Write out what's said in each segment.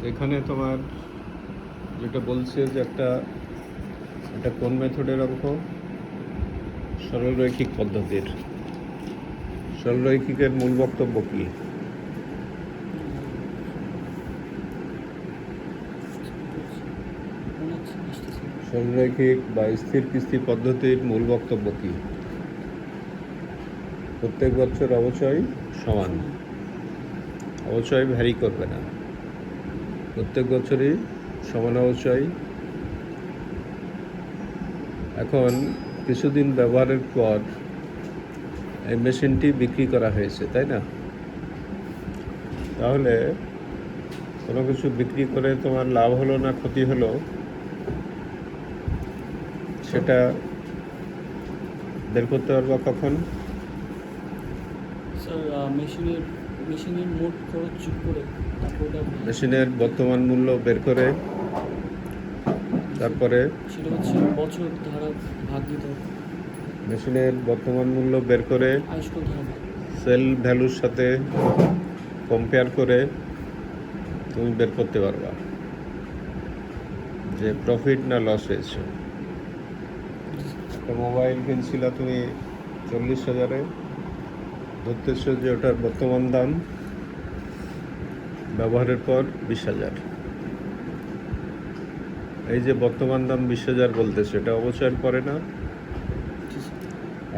এখানে তোমার যেটা বলছে যে এটা কোন মেথডের অঙ্ক? সরলরৈখিক পদ্ধতির। সরলরৈখিকের মূল বক্তব্য কি? সরলরৈখিক বা স্থির কিস্তি পদ্ধতির মূল বক্তব্য কি? প্রত্যেক বছর অবচয় সমান, অবচয় ভ্যারি করবে না, প্রত্যেক বছরই সমান অবচয়। এখন কিছুদিন ব্যবহারের পর এই মেশিনটি বিক্রি করা হয়েছে, তাই না? তাহলে কোনো কিছু বিক্রি করে তোমার লাভ হলো না ক্ষতি হলো, সেটা বের করতে পারবা কখন? স্যার মেশিনের মোট খরচ যোগ করে মেশিনের বর্তমান মূল্য বের করে তারপরে সেটা হচ্ছে বছর ধারা ভাগ দিতে হবে। মেশিনের বর্তমান মূল্য বের করে আয়ুষ্কাল ধারা ভাগ। সেল ভ্যালুর সাথে কম্পেয়ার করে তুমি বের করতে পারবা যে প্রফিট না লস হয়েছে। একটা মোবাইল কিনছিলা তুমি 40,000-এ, ধরতেছো যে ওটার বর্তমান দাম ব্যবহারের পর 20,000। এই যে বর্তমান দাম 20,000 বলতেছে, এটা অবচয়ের পরে না?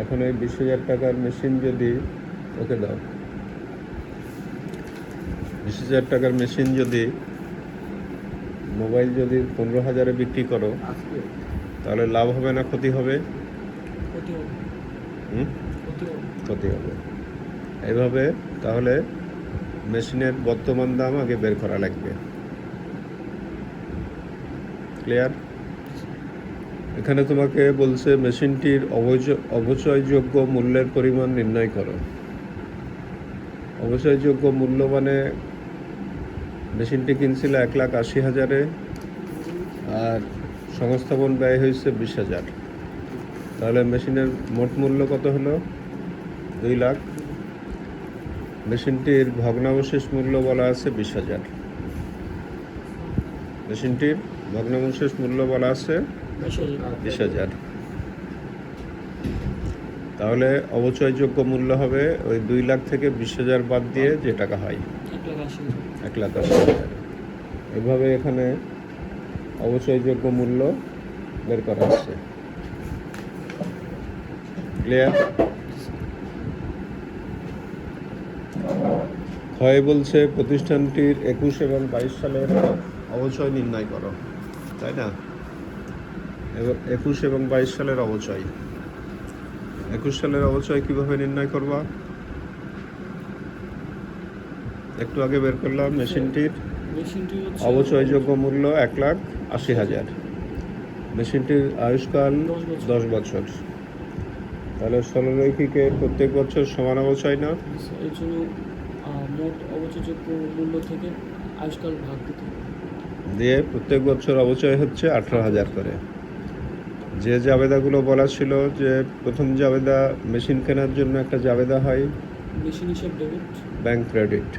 এখন এই 20,000 টাকার মেশিন যদি ওকে দাও, 20,000 টাকার মেশিন যদি মোবাইল যদি 15,000-এ বিক্রি করো, তাহলে লাভ হবে না ক্ষতি হবে? ক্ষতি হবে। এইভাবে তাহলে মেশিনের বর্তমান দাম আগে বের করা লাগবে। ক্লিয়ার? এখানে তোমাকে বলছে মেশিনটির অবচয়যোগ্য মূল্যের পরিমাণ নির্ণয় করো। অবচয়যোগ্য মূল্য মানে মেশিনটি কিনছিল 1,80,000-এ, আর সংস্থাপন ব্যয় হয়েছে 20,000। তাহলে মেশিনের মোট মূল্য কত হলো? 2 লাখ। মেশিনটির ভগ্নাবশেষ মূল্য বলা আছে 20,000। মেশিনটির ভগ্নাবশেষ মূল্য বলা আছে 20,000। তাহলে অবচয়যোগ্য মূল্য হবে ওই 2 লাখ থেকে 20,000 বাদ দিয়ে যে টাকা হয় 1,80,000। এভাবে এখানে অবচয়যোগ্য মূল্য বের করা হচ্ছে। ক্লিয়ার? ক্ষয় বলছে প্রতিষ্ঠানটির 21 এবং 22 সালের অবচয় নির্ণয় করো, তাই না? এবার 21 এবং 22 সালের অবচয়। 21 সালের অবচয় কিভাবে নির্ণয় করবা? একটু আগে বের করলাম, মেশিনটির অবচয়যোগ্য মূল্য 1,80,000। মেশিনটির আয়ুষ্কাল 10 বছর। তাহলে সরলরৈখিকে প্রত্যেক বছর সমান অবচয় না? এর জন্য মোট অবচয়যোগ্য মূল্য থেকে আয়ুষ্কাল ভাগ দিতে দিয়ে প্রত্যেক বছর অবচয় হচ্ছে 18,000 করে। যে জাবেদাগুলো বলা ছিল যে প্রথম জাবেদা মেশিন কেনার জন্য একটা জাবেদা হয় মেশিন হিসাব ডেবিট, ব্যাংক ক্রেডিট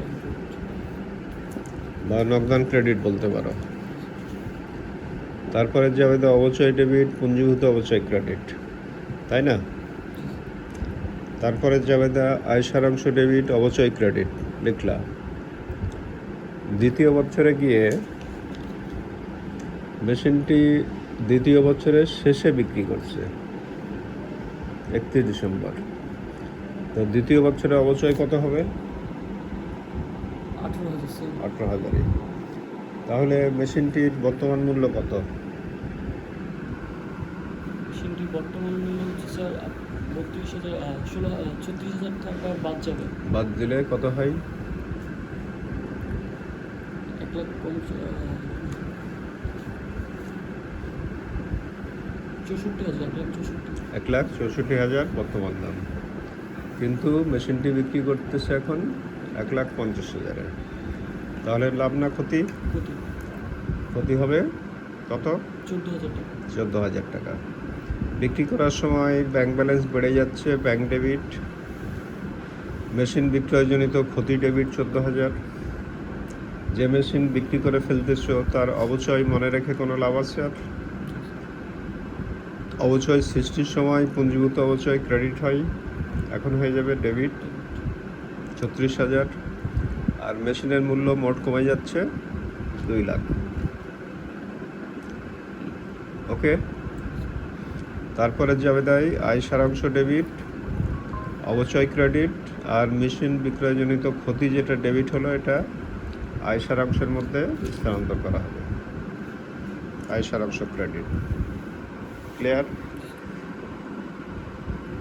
বা নগদান ক্রেডিট বলতে পারো। তারপরে জাবেদা অবচয় ডেবিট, পুঞ্জীভূত অবচয় ক্রেডিট, তাই না? তারপরে জাবেদা আয় সারাংশ ডেবিট, অবচয় ক্রেডিট লিখলা। দ্বিতীয় বছরে গিয়ে মেশিনটি দ্বিতীয় বছরের শেষে বিক্রি করছে 31 ডিসেম্বর। তো দ্বিতীয় বছরে অবচয় কত হবে? 18,000। তাহলে মেশিনটির বর্তমান মূল্য কত? মেশিনটির বর্তমান মূল্য হচ্ছে স্যার 36,000 টাকা বাদ যাবে। বাদ দিলে কত হয়? 1,64,000 বর্তমান দাম, কিন্তু মেশিনটি বিক্রি করতেছে এখন 1,50,000-এ। তাহলে লাভ না ক্ষতি? ক্ষতি হবে কত? 14,000 টাকা। বিক্রি করার সময় ব্যাংক ব্যালেন্স বেড়ে যাচ্ছে, ব্যাংক ডেবিট। মেশিন বিক্রয়জনিত ক্ষতি ডেবিট 14,000। যে মেশিন বিক্রি করে ফেলতেছো তার অবচয় মনে রেখে কোনো লাভ আছে আর? অবচয় সৃষ্টির সময় পুঞ্জীভূত অবচয় ক্রেডিট হয়, এখন হয়ে যাবে ডেবিট 36,000, আর মেশিনের মূল্য মোট কমে যাচ্ছে 2 লাখ। ওকে, তারপরে যাবে দেয় আয় সারাংশ ডেবিট, অবচয় ক্রেডিট, আর মেশিন বিক্রয়জনিত ক্ষতি যেটা ডেবিট হলো এটা আয় সারাংশের মধ্যে স্থানান্তর করা হবে, আয় সারাংশ ক্রেডিট। ক্লিয়ার?